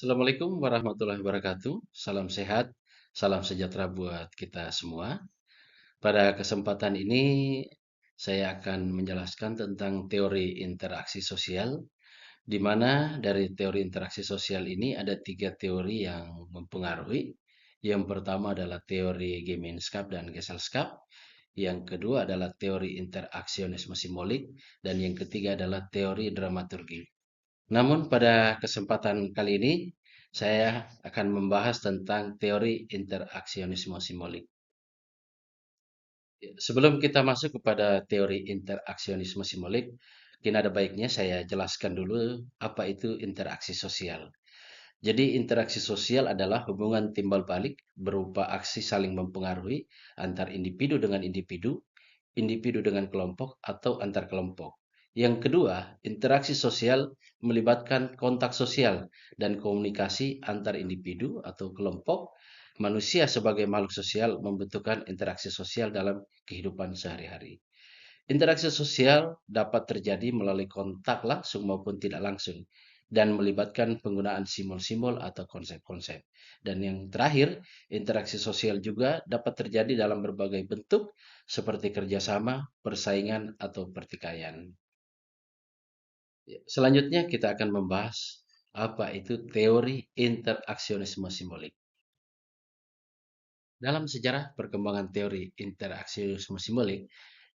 Assalamualaikum warahmatullahi wabarakatuh. Salam sehat, salam sejahtera buat kita semua. Pada kesempatan ini, saya akan menjelaskan tentang teori interaksi sosial, di mana dari teori interaksi sosial ini ada tiga teori yang mempengaruhi. Yang pertama adalah teori Gemeinschaft dan Gesellschaft, yang kedua adalah teori interaksionisme simbolik, dan yang ketiga adalah teori dramaturgi. Namun pada kesempatan kali ini saya akan membahas tentang teori interaksionisme simbolik. Sebelum kita masuk kepada teori interaksionisme simbolik, mungkin ada baiknya saya jelaskan dulu apa itu interaksi sosial. Jadi interaksi sosial adalah hubungan timbal balik berupa aksi saling mempengaruhi antar individu dengan individu, individu dengan kelompok, atau antar kelompok. Yang kedua, interaksi sosial melibatkan kontak sosial dan komunikasi antar individu atau kelompok. Manusia sebagai makhluk sosial membutuhkan interaksi sosial dalam kehidupan sehari-hari. Interaksi sosial dapat terjadi melalui kontak langsung maupun tidak langsung dan melibatkan penggunaan simbol-simbol atau konsep-konsep. Dan yang terakhir, interaksi sosial juga dapat terjadi dalam berbagai bentuk seperti kerjasama, persaingan, atau pertikaian. Selanjutnya kita akan membahas apa itu teori interaksionisme simbolik. Dalam sejarah perkembangan teori interaksionisme simbolik,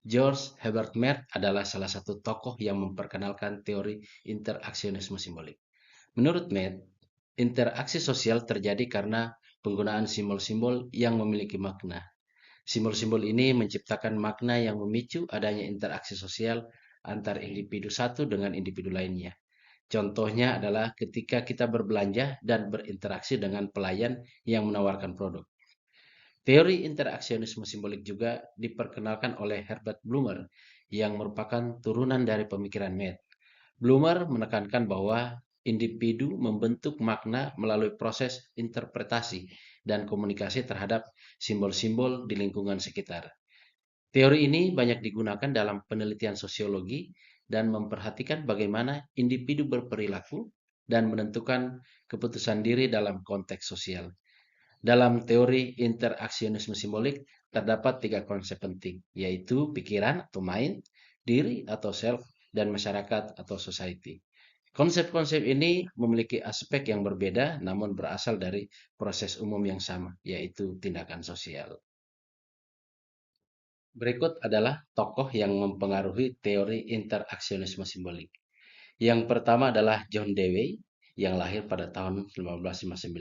George Herbert Mead adalah salah satu tokoh yang memperkenalkan teori interaksionisme simbolik. Menurut Mead, interaksi sosial terjadi karena penggunaan simbol-simbol yang memiliki makna. Simbol-simbol ini menciptakan makna yang memicu adanya interaksi sosial antar individu satu dengan individu lainnya. Contohnya adalah ketika kita berbelanja dan berinteraksi dengan pelayan yang menawarkan produk. Teori interaksionisme simbolik juga diperkenalkan oleh Herbert Blumer yang merupakan turunan dari pemikiran Mead. Blumer menekankan bahwa individu membentuk makna melalui proses interpretasi dan komunikasi terhadap simbol-simbol di lingkungan sekitar. Teori ini banyak digunakan dalam penelitian sosiologi dan memperhatikan bagaimana individu berperilaku dan menentukan keputusan diri dalam konteks sosial. Dalam teori interaksionisme simbolik terdapat tiga konsep penting, yaitu pikiran atau mind, diri atau self, dan masyarakat atau society. Konsep-konsep ini memiliki aspek yang berbeda namun berasal dari proses umum yang sama, yaitu tindakan sosial. Berikut adalah tokoh yang mempengaruhi teori interaksionisme simbolik. Yang pertama adalah John Dewey yang lahir pada tahun 1959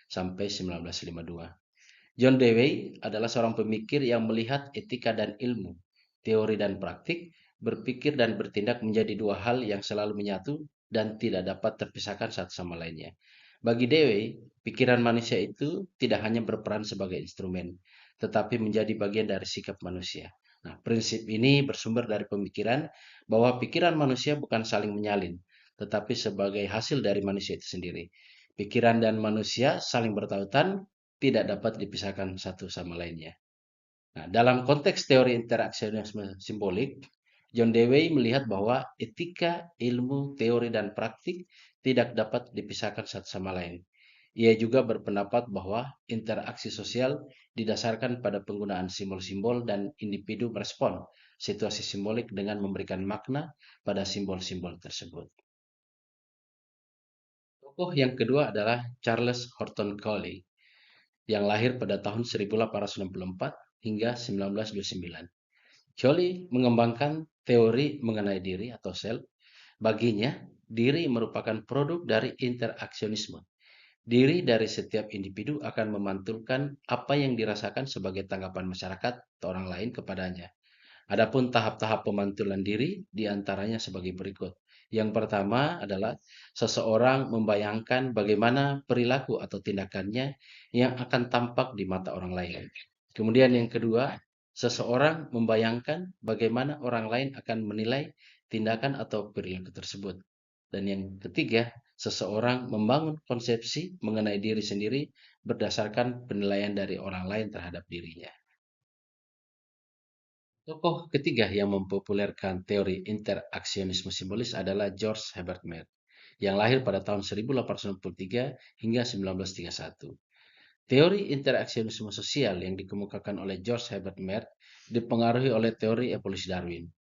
sampai 1952. John Dewey adalah seorang pemikir yang melihat etika dan ilmu, teori dan praktik, berpikir dan bertindak menjadi dua hal yang selalu menyatu dan tidak dapat terpisahkan satu sama lainnya. Bagi Dewey, pikiran manusia itu tidak hanya berperan sebagai instrumen, tetapi menjadi bagian dari sikap manusia. Nah, prinsip ini bersumber dari pemikiran bahwa pikiran manusia bukan saling menyalin, tetapi sebagai hasil dari manusia itu sendiri. Pikiran dan manusia saling bertautan, tidak dapat dipisahkan satu sama lainnya. Nah, dalam konteks teori interaksionisme simbolik, John Dewey melihat bahwa etika, ilmu, teori, dan praktik tidak dapat dipisahkan satu sama lain. Ia juga berpendapat bahwa interaksi sosial didasarkan pada penggunaan simbol-simbol dan individu merespon situasi simbolik dengan memberikan makna pada simbol-simbol tersebut. Tokoh yang kedua adalah Charles Horton Cowley yang lahir pada tahun 1864 hingga 1929. Cowley mengembangkan teori mengenai diri atau self. Baginya, diri merupakan produk dari interaksionisme. Diri dari setiap individu akan memantulkan apa yang dirasakan sebagai tanggapan masyarakat atau orang lain kepadanya. Adapun tahap-tahap pemantulan diri diantaranya sebagai berikut. Yang pertama adalah seseorang membayangkan bagaimana perilaku atau tindakannya yang akan tampak di mata orang lain. Kemudian yang kedua, seseorang membayangkan bagaimana orang lain akan menilai tindakan atau perilaku tersebut. Dan yang ketiga, seseorang membangun konsepsi mengenai diri sendiri berdasarkan penilaian dari orang lain terhadap dirinya. Tokoh ketiga yang mempopulerkan teori interaksionisme simbolis adalah George Herbert Mead. yang lahir pada tahun 1863 hingga 1931. Teori interaksionisme sosial yang dikemukakan oleh George Herbert Mead dipengaruhi oleh teori evolusi Darwin.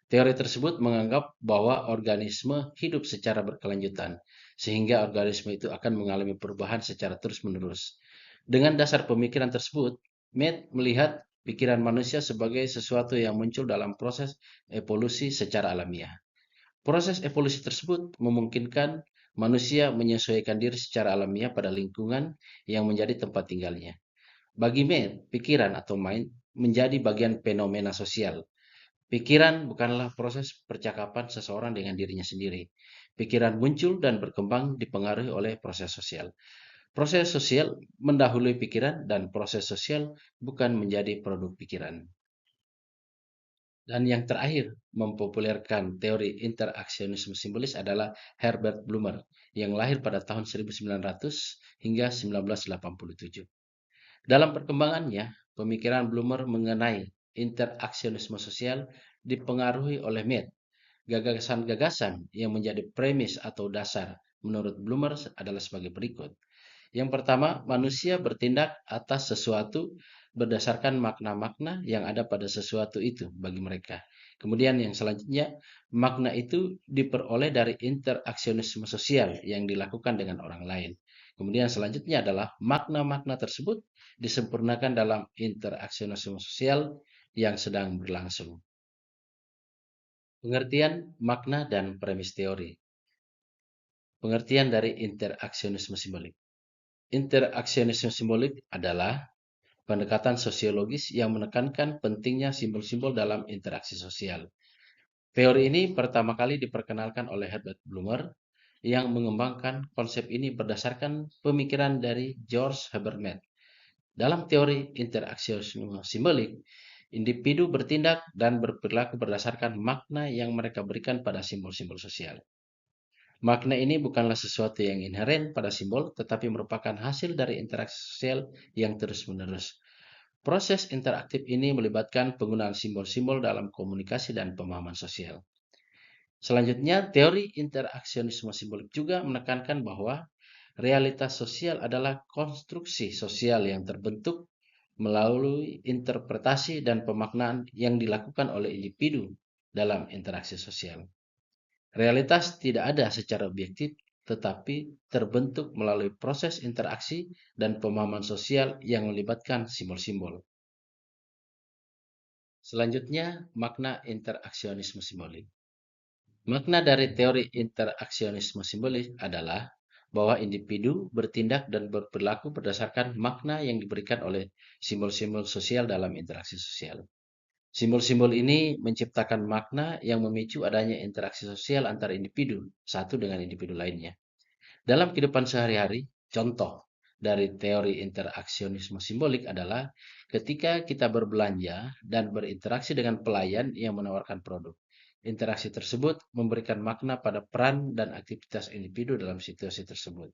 Teori tersebut menganggap bahwa organisme hidup secara berkelanjutan, sehingga organisme itu akan mengalami perubahan secara terus-menerus. Dengan dasar pemikiran tersebut, Mead melihat pikiran manusia sebagai sesuatu yang muncul dalam proses evolusi secara alamiah. Proses evolusi tersebut memungkinkan manusia menyesuaikan diri secara alamiah pada lingkungan yang menjadi tempat tinggalnya. Bagi Mead, pikiran atau mind menjadi bagian fenomena sosial. Pikiran bukanlah proses percakapan seseorang dengan dirinya sendiri. Pikiran muncul dan berkembang dipengaruhi oleh proses sosial. Proses sosial mendahului pikiran dan proses sosial bukan menjadi produk pikiran. Dan yang terakhir, mempopulerkan teori interaksionisme simbolis adalah Herbert Blumer yang lahir pada tahun 1900 hingga 1987. Dalam perkembangannya, pemikiran Blumer mengenai interaksionisme sosial dipengaruhi oleh Mead. Gagasan-gagasan yang menjadi premis atau dasar menurut Blumer adalah sebagai berikut. Yang pertama, manusia bertindak atas sesuatu berdasarkan makna-makna yang ada pada sesuatu itu bagi mereka. Kemudian yang selanjutnya, makna itu diperoleh dari interaksionisme sosial yang dilakukan dengan orang lain. Kemudian selanjutnya adalah makna-makna tersebut disempurnakan dalam interaksionisme sosial yang sedang berlangsung. Pengertian makna dan premis teori. Pengertian dari interaksionisme simbolik. Interaksionisme simbolik adalah pendekatan sosiologis yang menekankan pentingnya simbol-simbol dalam interaksi sosial. Teori ini pertama kali diperkenalkan oleh Herbert Blumer yang mengembangkan konsep ini berdasarkan pemikiran dari George Herbert Mead. Dalam teori interaksionisme simbolik, individu bertindak dan berperilaku berdasarkan makna yang mereka berikan pada simbol-simbol sosial. Makna ini bukanlah sesuatu yang inheren pada simbol, tetapi merupakan hasil dari interaksi sosial yang terus-menerus. Proses interaktif ini melibatkan penggunaan simbol-simbol dalam komunikasi dan pemahaman sosial. Selanjutnya, teori interaksionisme simbolik juga menekankan bahwa realitas sosial adalah konstruksi sosial yang terbentuk melalui interpretasi dan pemaknaan yang dilakukan oleh individu dalam interaksi sosial. Realitas tidak ada secara objektif, tetapi terbentuk melalui proses interaksi dan pemahaman sosial yang melibatkan simbol-simbol. Selanjutnya, makna interaksionisme simbolik. Makna dari teori interaksionisme simbolik adalah bahwa individu bertindak dan berperilaku berdasarkan makna yang diberikan oleh simbol-simbol sosial dalam interaksi sosial. Simbol-simbol ini menciptakan makna yang memicu adanya interaksi sosial antara individu satu dengan individu lainnya. Dalam kehidupan sehari-hari, contoh dari teori interaksionisme simbolik adalah ketika kita berbelanja dan berinteraksi dengan pelayan yang menawarkan produk. Interaksi tersebut memberikan makna pada peran dan aktivitas individu dalam situasi tersebut.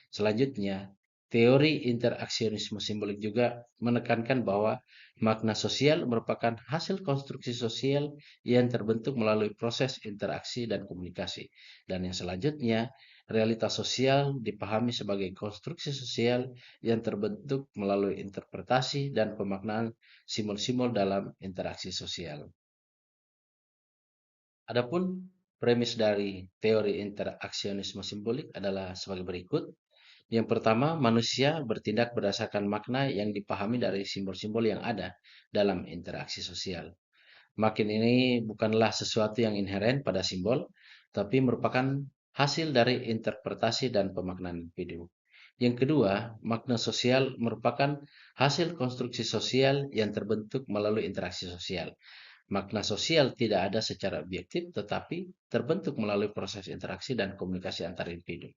Selanjutnya, teori interaksionisme simbolik juga menekankan bahwa makna sosial merupakan hasil konstruksi sosial yang terbentuk melalui proses interaksi dan komunikasi. Dan yang selanjutnya, realitas sosial dipahami sebagai konstruksi sosial yang terbentuk melalui interpretasi dan pemaknaan simbol-simbol dalam interaksi sosial. Adapun premis dari teori interaksionisme simbolik adalah sebagai berikut. Yang pertama, manusia bertindak berdasarkan makna yang dipahami dari simbol-simbol yang ada dalam interaksi sosial. Makna ini bukanlah sesuatu yang inheren pada simbol, tapi merupakan hasil dari interpretasi dan pemaknaan individu. Yang kedua, makna sosial merupakan hasil konstruksi sosial yang terbentuk melalui interaksi sosial. Makna sosial tidak ada secara objektif, tetapi terbentuk melalui proses interaksi dan komunikasi antar individu.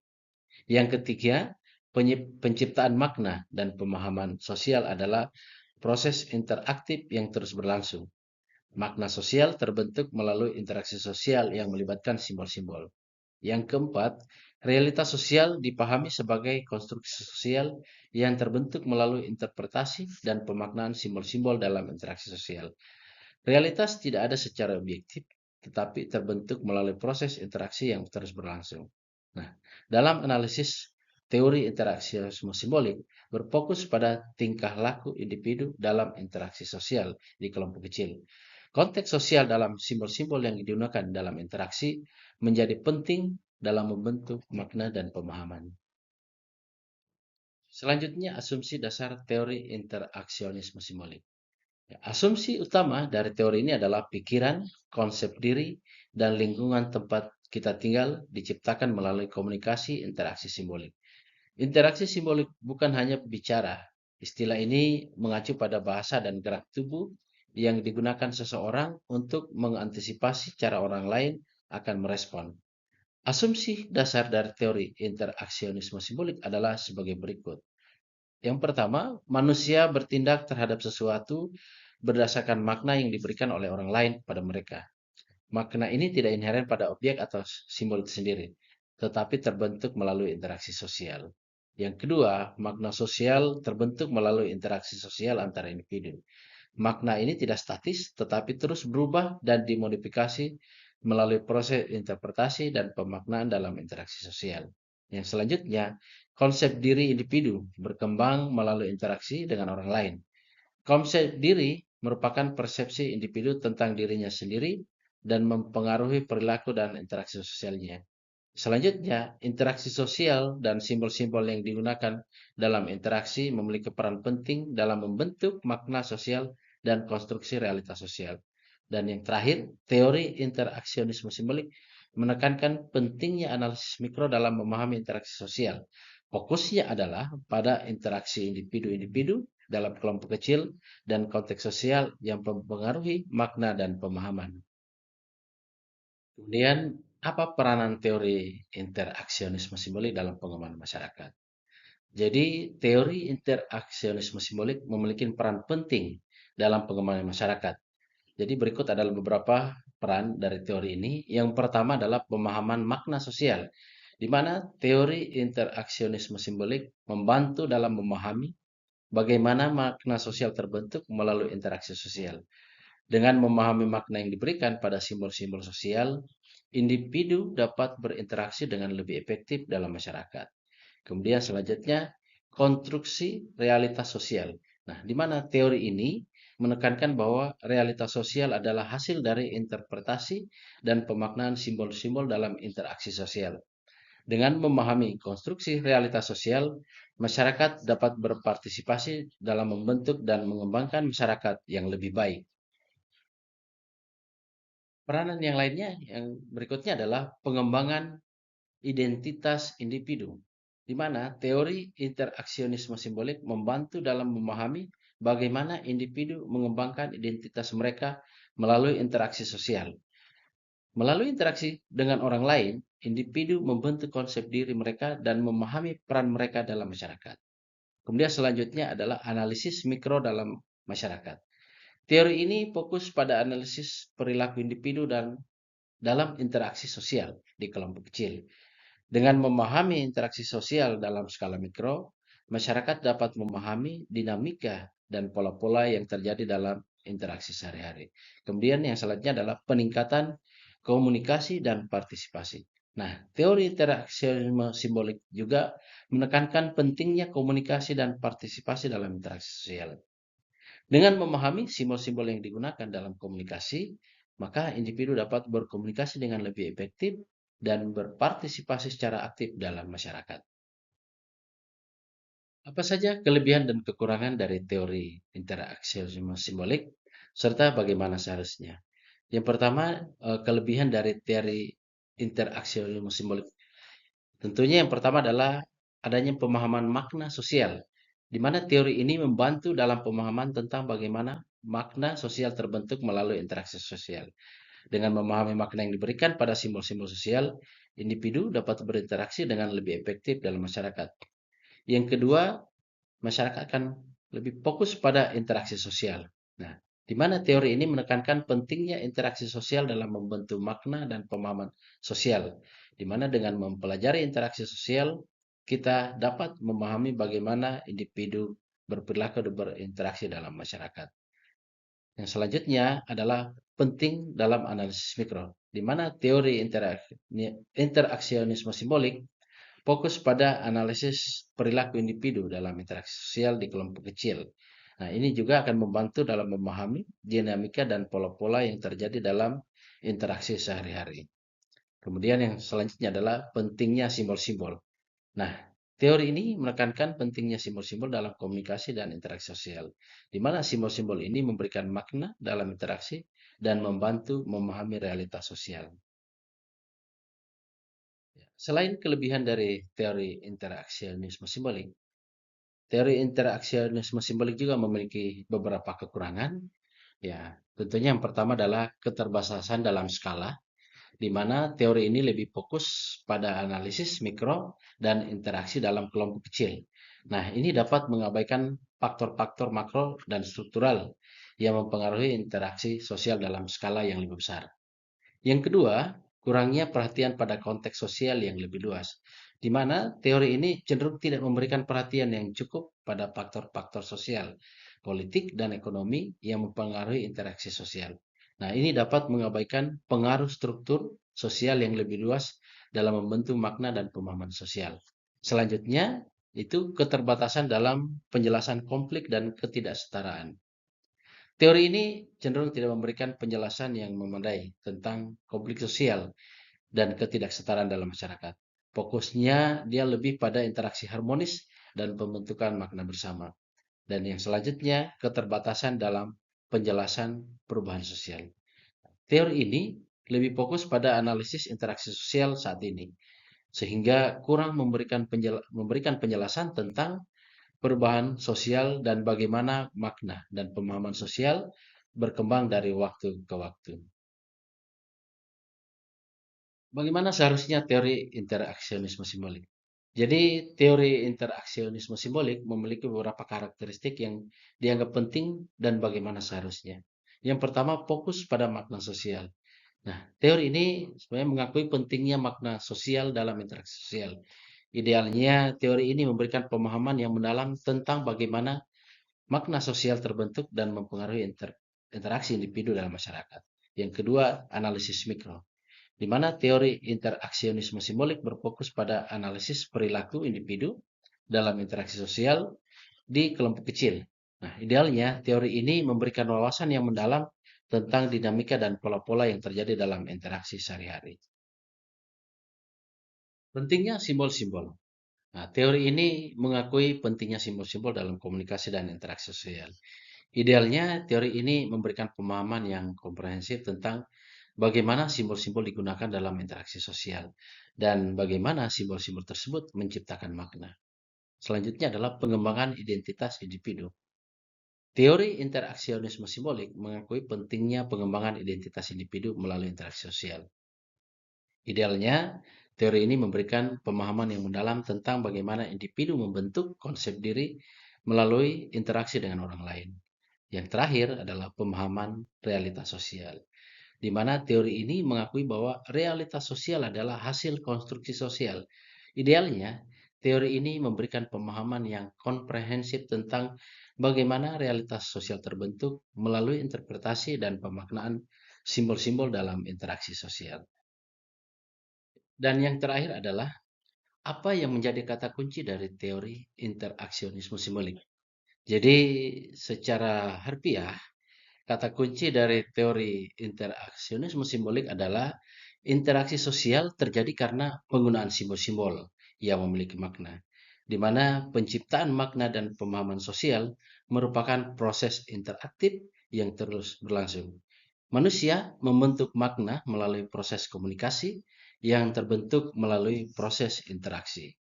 Yang ketiga, penciptaan makna dan pemahaman sosial adalah proses interaktif yang terus berlangsung. Makna sosial terbentuk melalui interaksi sosial yang melibatkan simbol-simbol. Yang keempat, realitas sosial dipahami sebagai konstruksi sosial yang terbentuk melalui interpretasi dan pemaknaan simbol-simbol dalam interaksi sosial. Realitas tidak ada secara objektif, tetapi terbentuk melalui proses interaksi yang terus berlangsung. Nah, dalam analisis teori interaksionisme simbolik berfokus pada tingkah laku individu dalam interaksi sosial di kelompok kecil. Konteks sosial dalam simbol-simbol yang digunakan dalam interaksi menjadi penting dalam membentuk makna dan pemahaman. Selanjutnya, asumsi dasar teori interaksionisme simbolik. Ya, asumsi utama dari teori ini adalah pikiran, konsep diri, dan lingkungan tempat kita tinggal diciptakan melalui komunikasi interaksi simbolik. Interaksi simbolik bukan hanya bicara. Istilah ini mengacu pada bahasa dan gerak tubuh yang digunakan seseorang untuk mengantisipasi cara orang lain akan merespon. Asumsi dasar dari teori interaksionisme simbolik adalah sebagai berikut. Yang pertama, manusia bertindak terhadap sesuatu berdasarkan makna yang diberikan oleh orang lain pada mereka. Makna ini tidak inheren pada objek atau simbol itu sendiri, tetapi terbentuk melalui interaksi sosial. Yang kedua, makna sosial terbentuk melalui interaksi sosial antara individu. Makna ini tidak statis, tetapi terus berubah dan dimodifikasi melalui proses interpretasi dan pemaknaan dalam interaksi sosial. Yang selanjutnya, konsep diri individu berkembang melalui interaksi dengan orang lain. Konsep diri merupakan persepsi individu tentang dirinya sendiri dan mempengaruhi perilaku dan interaksi sosialnya. Selanjutnya, interaksi sosial dan simbol-simbol yang digunakan dalam interaksi memiliki peran penting dalam membentuk makna sosial dan konstruksi realitas sosial. Dan yang terakhir, teori interaksionisme simbolik menekankan pentingnya analisis mikro dalam memahami interaksi sosial. Fokusnya adalah pada interaksi individu-individu dalam kelompok kecil dan konteks sosial yang mempengaruhi makna dan pemahaman. Kemudian, apa peranan teori interaksionisme simbolik dalam pengembangan masyarakat? Jadi, teori interaksionisme simbolik memiliki peran penting dalam pengembangan masyarakat. Jadi, berikut adalah beberapa peran dari teori ini. Yang pertama adalah pemahaman makna sosial, di mana teori interaksionisme simbolik membantu dalam memahami bagaimana makna sosial terbentuk melalui interaksi sosial. Dengan memahami makna yang diberikan pada simbol-simbol sosial, individu dapat berinteraksi dengan lebih efektif dalam masyarakat. Kemudian selanjutnya, konstruksi realitas sosial. Nah, di mana teori ini menekankan bahwa realitas sosial adalah hasil dari interpretasi dan pemaknaan simbol-simbol dalam interaksi sosial. Dengan memahami konstruksi realitas sosial, masyarakat dapat berpartisipasi dalam membentuk dan mengembangkan masyarakat yang lebih baik. Peranan yang lainnya yang berikutnya adalah pengembangan identitas individu, di mana teori interaksionisme simbolik membantu dalam memahami bagaimana individu mengembangkan identitas mereka melalui interaksi sosial. Melalui interaksi dengan orang lain, individu membentuk konsep diri mereka dan memahami peran mereka dalam masyarakat. Kemudian selanjutnya adalah analisis mikro dalam masyarakat. Teori ini fokus pada analisis perilaku individu dan dalam interaksi sosial di kelompok kecil. Dengan memahami interaksi sosial dalam skala mikro, masyarakat dapat memahami dinamika dan pola-pola yang terjadi dalam interaksi sehari-hari. Kemudian yang selanjutnya adalah peningkatan komunikasi dan partisipasi. Nah, teori interaksi simbolik juga menekankan pentingnya komunikasi dan partisipasi dalam interaksi sosial. Dengan memahami simbol-simbol yang digunakan dalam komunikasi, maka individu dapat berkomunikasi dengan lebih efektif dan berpartisipasi secara aktif dalam masyarakat. Apa saja kelebihan dan kekurangan dari teori interaksionisme simbolik, serta bagaimana seharusnya? Yang pertama, kelebihan dari teori interaksionisme simbolik. Tentunya yang pertama adalah adanya pemahaman makna sosial, di mana teori ini membantu dalam pemahaman tentang bagaimana makna sosial terbentuk melalui interaksi sosial. Dengan memahami makna yang diberikan pada simbol-simbol sosial, individu dapat berinteraksi dengan lebih efektif dalam masyarakat. Yang kedua, masyarakat akan lebih fokus pada interaksi sosial. Nah, di mana teori ini menekankan pentingnya interaksi sosial dalam membentuk makna dan pemahaman sosial, di mana dengan mempelajari interaksi sosial, kita dapat memahami bagaimana individu berperilaku dan berinteraksi dalam masyarakat. Yang selanjutnya adalah penting dalam analisis mikro, di mana teori interaksionisme simbolik fokus pada analisis perilaku individu dalam interaksi sosial di kelompok kecil. Nah, ini juga akan membantu dalam memahami dinamika dan pola-pola yang terjadi dalam interaksi sehari-hari. Kemudian yang selanjutnya adalah pentingnya simbol-simbol. Nah, teori ini menekankan pentingnya simbol-simbol dalam komunikasi dan interaksi sosial, di mana simbol-simbol ini memberikan makna dalam interaksi dan membantu memahami realitas sosial. Selain kelebihan dari teori interaksionisme simbolik, teori interaksionisme simbolik juga memiliki beberapa kekurangan. Ya, tentunya yang pertama adalah keterbatasan dalam skala, di mana teori ini lebih fokus pada analisis mikro dan interaksi dalam kelompok kecil. Nah, ini dapat mengabaikan faktor-faktor makro dan struktural yang mempengaruhi interaksi sosial dalam skala yang lebih besar. Yang kedua, kurangnya perhatian pada konteks sosial yang lebih luas, di mana teori ini cenderung tidak memberikan perhatian yang cukup pada faktor-faktor sosial, politik, dan ekonomi yang mempengaruhi interaksi sosial. Nah, ini dapat mengabaikan pengaruh struktur sosial yang lebih luas dalam membentuk makna dan pemahaman sosial. Selanjutnya, itu keterbatasan dalam penjelasan konflik dan ketidaksetaraan. Teori ini cenderung tidak memberikan penjelasan yang memadai tentang konflik sosial dan ketidaksetaraan dalam masyarakat. Fokusnya dia lebih pada interaksi harmonis dan pembentukan makna bersama. Dan yang selanjutnya, keterbatasan dalam penjelasan perubahan sosial. Teori ini lebih fokus pada analisis interaksi sosial saat ini, sehingga kurang memberikan penjelasan tentang perubahan sosial dan bagaimana makna dan pemahaman sosial berkembang dari waktu ke waktu. Bagaimana seharusnya teori interaksionisme simbolik? Jadi, teori interaksionisme simbolik memiliki beberapa karakteristik yang dianggap penting dan bagaimana seharusnya. Yang pertama, fokus pada makna sosial. Nah, teori ini sebenarnya mengakui pentingnya makna sosial dalam interaksi sosial. Idealnya, teori ini memberikan pemahaman yang mendalam tentang bagaimana makna sosial terbentuk dan mempengaruhi interaksi individu dalam masyarakat. Yang kedua, analisis mikro, di mana teori interaksionisme simbolik berfokus pada analisis perilaku individu dalam interaksi sosial di kelompok kecil. Nah, idealnya teori ini memberikan wawasan yang mendalam tentang dinamika dan pola-pola yang terjadi dalam interaksi sehari-hari. Pentingnya simbol-simbol. Nah, teori ini mengakui pentingnya simbol-simbol dalam komunikasi dan interaksi sosial. Idealnya, teori ini memberikan pemahaman yang komprehensif tentang bagaimana simbol-simbol digunakan dalam interaksi sosial dan bagaimana simbol-simbol tersebut menciptakan makna. Selanjutnya adalah pengembangan identitas individu. Teori interaksionisme simbolik mengakui pentingnya pengembangan identitas individu melalui interaksi sosial. Idealnya, teori ini memberikan pemahaman yang mendalam tentang bagaimana individu membentuk konsep diri melalui interaksi dengan orang lain. Yang terakhir adalah pemahaman realitas sosial, di mana teori ini mengakui bahwa realitas sosial adalah hasil konstruksi sosial. Idealnya, teori ini memberikan pemahaman yang komprehensif tentang bagaimana realitas sosial terbentuk melalui interpretasi dan pemaknaan simbol-simbol dalam interaksi sosial. Dan yang terakhir adalah apa yang menjadi kata kunci dari teori interaksionisme simbolik. Jadi, secara harfiah, kata kunci dari teori interaksionisme simbolik adalah interaksi sosial terjadi karena penggunaan simbol-simbol yang memiliki makna, di mana penciptaan makna dan pemahaman sosial merupakan proses interaktif yang terus berlangsung. Manusia membentuk makna melalui proses komunikasi yang terbentuk melalui proses interaksi.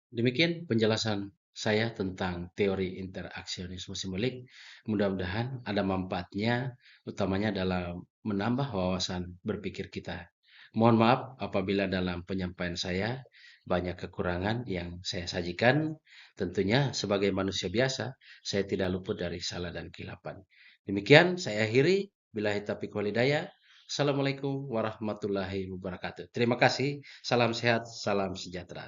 Demikian penjelasan saya tentang teori interaksionisme simbolik. Mudah-mudahan ada manfaatnya, utamanya dalam menambah wawasan berpikir kita. Mohon maaf apabila dalam penyampaian saya banyak kekurangan yang saya sajikan. Tentunya sebagai manusia biasa, saya tidak luput dari salah dan kilapan. Demikian saya akhiri. Billahi taufiq walhidayah. Assalamualaikum warahmatullahi wabarakatuh. Terima kasih. Salam sehat, salam sejahtera.